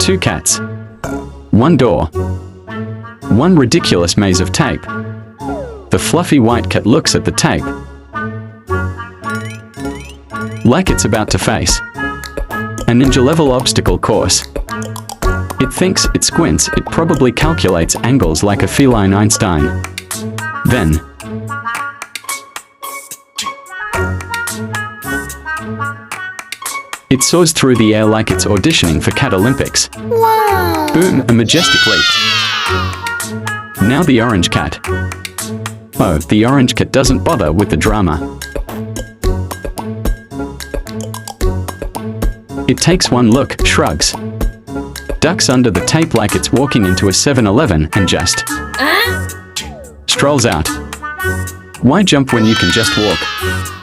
2 cats. 1 door. 1 ridiculous maze of tape. The fluffy white cat looks at the tape like it's about to face a ninja-level obstacle course. It thinks, it squints, it probably calculates angles like a feline Einstein. Then it soars through the air like it's auditioning for Cat Olympics. Wow! Boom, a majestic leap. Now the orange cat. Oh, the orange cat doesn't bother with the drama. It takes one look, shrugs, ducks under the tape like it's walking into a 7-Eleven and just strolls out. Why jump when you can just walk?